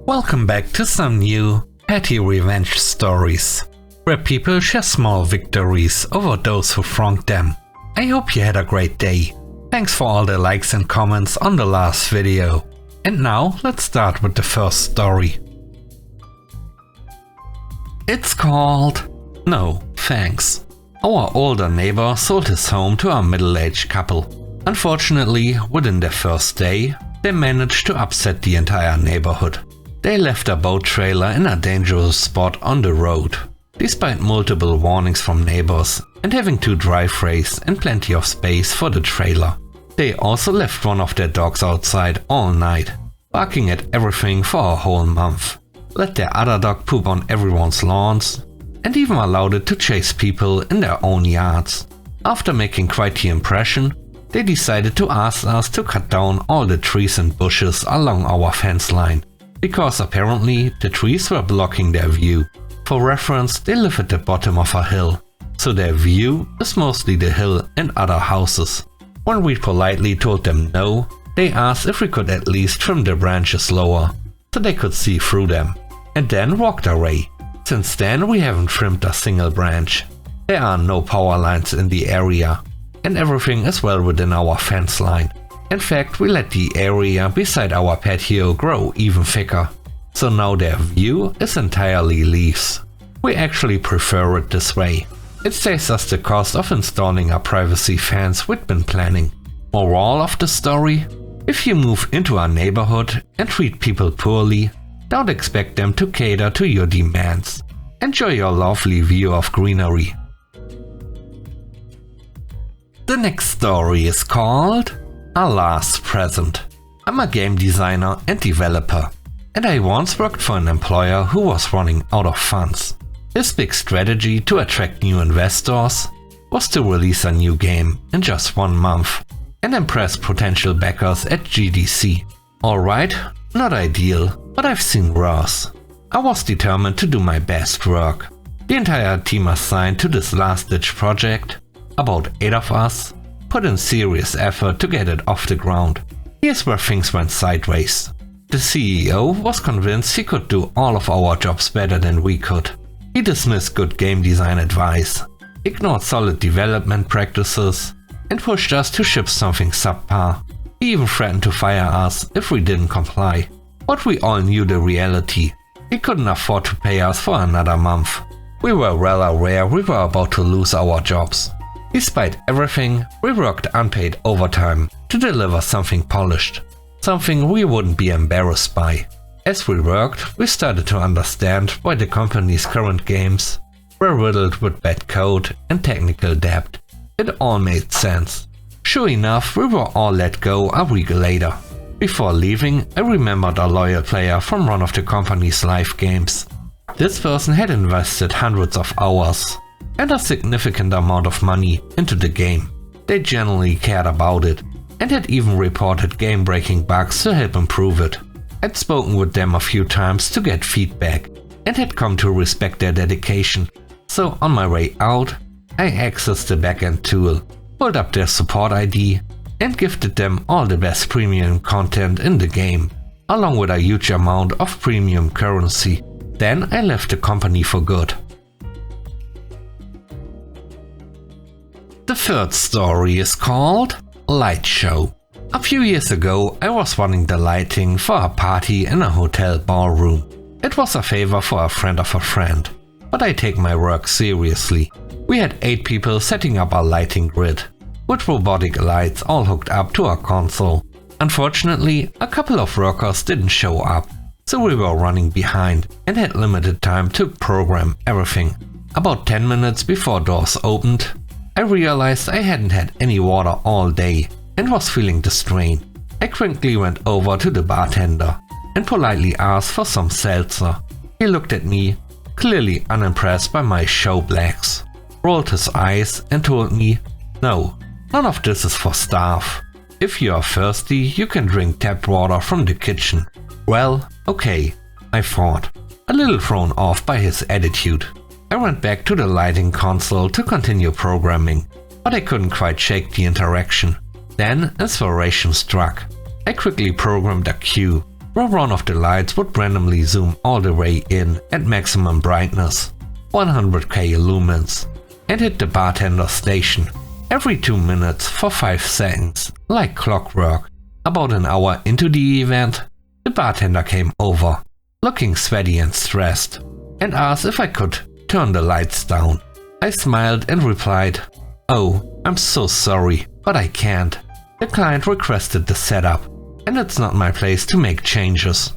Welcome back to some new PettyRevenge stories, where people share small victories over those who wronged them. I hope you had a great day. Thanks for all the likes and comments on the last video. And now let's start with the first story. It's called No Thanks. Our older neighbor sold his home to a middle-aged couple. Unfortunately, within their first day, they managed to upset the entire neighborhood. They left a boat trailer in a dangerous spot on the road, despite multiple warnings from neighbors and having 2 driveways and plenty of space for the trailer. They also left one of their dogs outside all night, barking at everything for a whole month, let their other dog poop on everyone's lawns, and even allowed it to chase people in their own yards. After making quite the impression, they decided to ask us to cut down all the trees and bushes along our fence line, because apparently the trees were blocking their view. For reference, they live at the bottom of a hill, so their view is mostly the hill and other houses. When we politely told them no, they asked if we could at least trim the branches lower, so they could see through them, and then walked away. Since then we haven't trimmed a single branch. There are no power lines in the area, and everything is well within our fence line. In fact, we let the area beside our patio grow even thicker, so now their view is entirely leaves. We actually prefer it this way. It saves us the cost of installing a privacy fence we'd been planning. Moral of the story: if you move into a neighborhood and treat people poorly, don't expect them to cater to your demands. Enjoy your lovely view of greenery. The next story is called A Last Present. I'm a game designer and developer, and I once worked for an employer who was running out of funds. His big strategy to attract new investors was to release a new game in just 1 month and impress potential backers at GDC. Alright, not ideal, but I've seen worse. I was determined to do my best work. The entire team assigned to this last-ditch project, about 8 of us, put in serious effort to get it off the ground. Here's where things went sideways. The CEO was convinced he could do all of our jobs better than we could. He dismissed good game design advice, ignored solid development practices, and pushed us to ship something subpar. He even threatened to fire us if we didn't comply. But we all knew the reality. He couldn't afford to pay us for another month. We were well aware we were about to lose our jobs. Despite everything, we worked unpaid overtime to deliver something polished, something we wouldn't be embarrassed by. As we worked, we started to understand why the company's current games were riddled with bad code and technical debt. It all made sense. Sure enough, we were all let go a week later. Before leaving, I remembered a loyal player from one of the company's live games. This person had invested hundreds of hours and a significant amount of money into the game. They genuinely cared about it and had even reported game-breaking bugs to help improve it. I'd spoken with them a few times to get feedback and had come to respect their dedication. So on my way out, I accessed the backend tool, pulled up their support ID and gifted them all the best premium content in the game, along with a huge amount of premium currency. Then I left the company for good. The third story is called Light Show. A few years ago, I was running the lighting for a party in a hotel ballroom. It was a favor for a friend of a friend, but I take my work seriously. We had 8 people setting up a lighting grid, with robotic lights all hooked up to a console. Unfortunately, a couple of workers didn't show up, so we were running behind and had limited time to program everything. About 10 minutes before doors opened, I realized I hadn't had any water all day and was feeling the strain. I quickly went over to the bartender and politely asked for some seltzer. He looked at me, clearly unimpressed by my show blacks, rolled his eyes and told me, "No, none of this is for staff. If you are thirsty, you can drink tap water from the kitchen." Well, okay, I thought, a little thrown off by his attitude. I went back to the lighting console to continue programming, but I couldn't quite shake the interaction. Then inspiration struck. I quickly programmed a queue, where one of the lights would randomly zoom all the way in at maximum brightness, 100k lumens, and hit the bartender's station every 2 minutes for 5 seconds, like clockwork. About an hour into the event, the bartender came over, looking sweaty and stressed, and asked if I could turn the lights down. I smiled and replied, "Oh, I'm so sorry, but I can't. The client requested the setup, and it's not my place to make changes."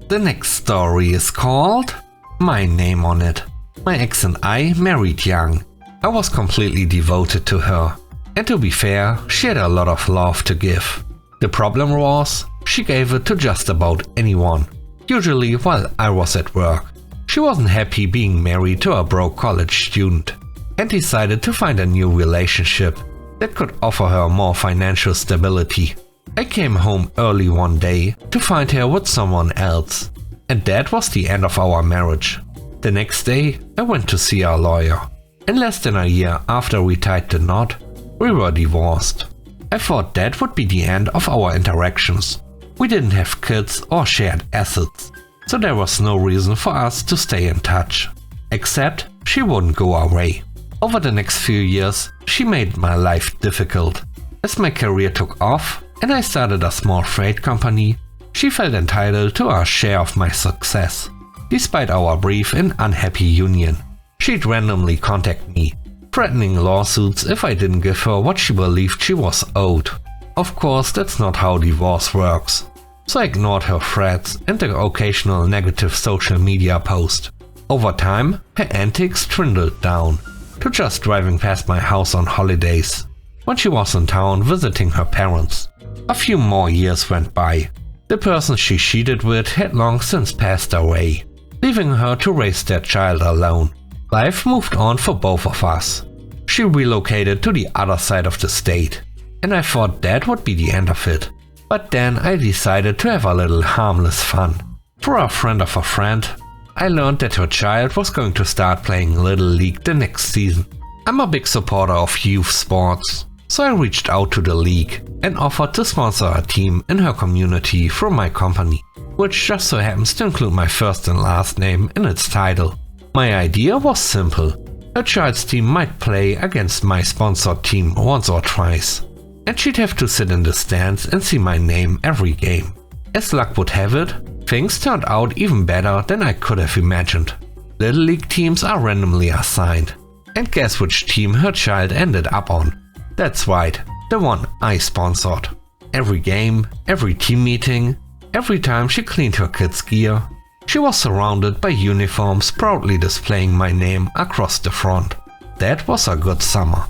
The next story is called My Name on It. My ex and I married young. I was completely devoted to her, and to be fair, she had a lot of love to give. The problem was, she gave it to just about anyone, usually while I was at work. She wasn't happy being married to a broke college student, and decided to find a new relationship that could offer her more financial stability. I came home early one day to find her with someone else, and that was the end of our marriage. The next day, I went to see our lawyer, and less than a year after we tied the knot, we were divorced. I thought that would be the end of our interactions. We didn't have kids or shared assets, so there was no reason for us to stay in touch. Except she wouldn't go away. Over the next few years, she made my life difficult. As my career took off and I started a small freight company, she felt entitled to a share of my success. Despite our brief and unhappy union, she'd randomly contact me, threatening lawsuits if I didn't give her what she believed she was owed. Of course, that's not how divorce works, so I ignored her threats and the occasional negative social media post. Over time, her antics dwindled down to just driving past my house on holidays, when she was in town visiting her parents. A few more years went by. The person she cheated with had long since passed away, leaving her to raise their child alone. Life moved on for both of us. She relocated to the other side of the state, and I thought that would be the end of it. But then I decided to have a little harmless fun. Through a friend of a friend, I learned that her child was going to start playing Little League the next season. I'm a big supporter of youth sports, so I reached out to the league and offered to sponsor a team in her community through my company, which just so happens to include my first and last name in its title. My idea was simple. Her child's team might play against my sponsored team once or twice, and she'd have to sit in the stands and see my name every game. As luck would have it, things turned out even better than I could have imagined. Little League teams are randomly assigned, and guess which team her child ended up on? That's right, the one I sponsored. Every game, every team meeting, every time she cleaned her kids' gear, she was surrounded by uniforms proudly displaying my name across the front. That was a good summer.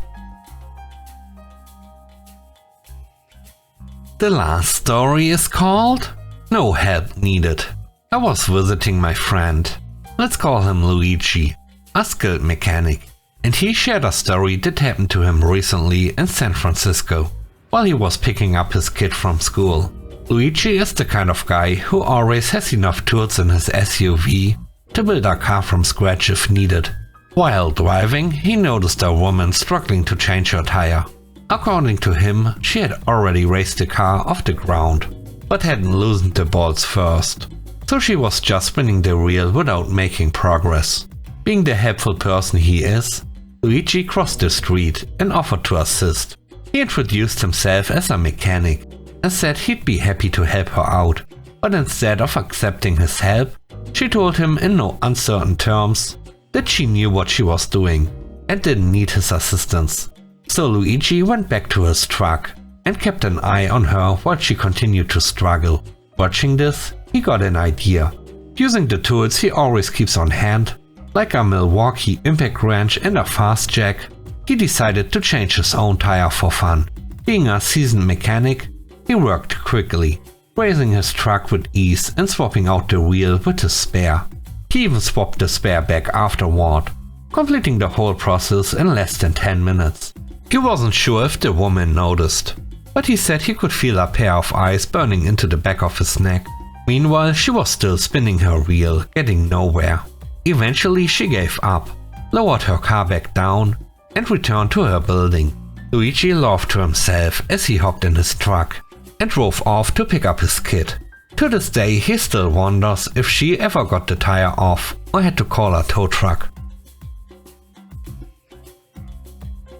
The last story is called No Help Needed. I was visiting my friend, let's call him Luigi, a skilled mechanic, and he shared a story that happened to him recently in San Francisco while he was picking up his kid from school. Luigi is the kind of guy who always has enough tools in his SUV to build a car from scratch if needed. While driving, he noticed a woman struggling to change her tire. According to him, she had already raised the car off the ground, but hadn't loosened the bolts first, so she was just spinning the wheel without making progress. Being the helpful person he is, Luigi crossed the street and offered to assist. He introduced himself as a mechanic and said he'd be happy to help her out, but instead of accepting his help, she told him in no uncertain terms that she knew what she was doing and didn't need his assistance. So Luigi went back to his truck and kept an eye on her while she continued to struggle. Watching this, he got an idea. Using the tools he always keeps on hand, like a Milwaukee impact wrench and a fast jack, he decided to change his own tire for fun. Being a seasoned mechanic, he worked quickly, raising his truck with ease and swapping out the wheel with his spare. He even swapped the spare back afterward, completing the whole process in less than 10 minutes. He wasn't sure if the woman noticed, but he said he could feel a pair of eyes burning into the back of his neck. Meanwhile, she was still spinning her wheel, getting nowhere. Eventually she gave up, lowered her car back down, and returned to her building. Luigi laughed to himself as he hopped in his truck and drove off to pick up his kid. To this day he still wonders if she ever got the tire off or had to call a tow truck.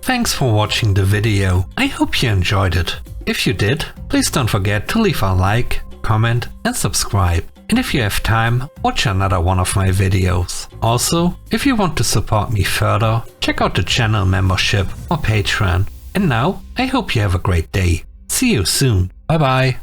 Thanks for watching the video, I hope you enjoyed it. If you did, please don't forget to leave a like, comment and subscribe. And if you have time, watch another one of my videos. Also, if you want to support me further, check out the channel membership or Patreon. And now, I hope you have a great day. See you soon. Bye bye.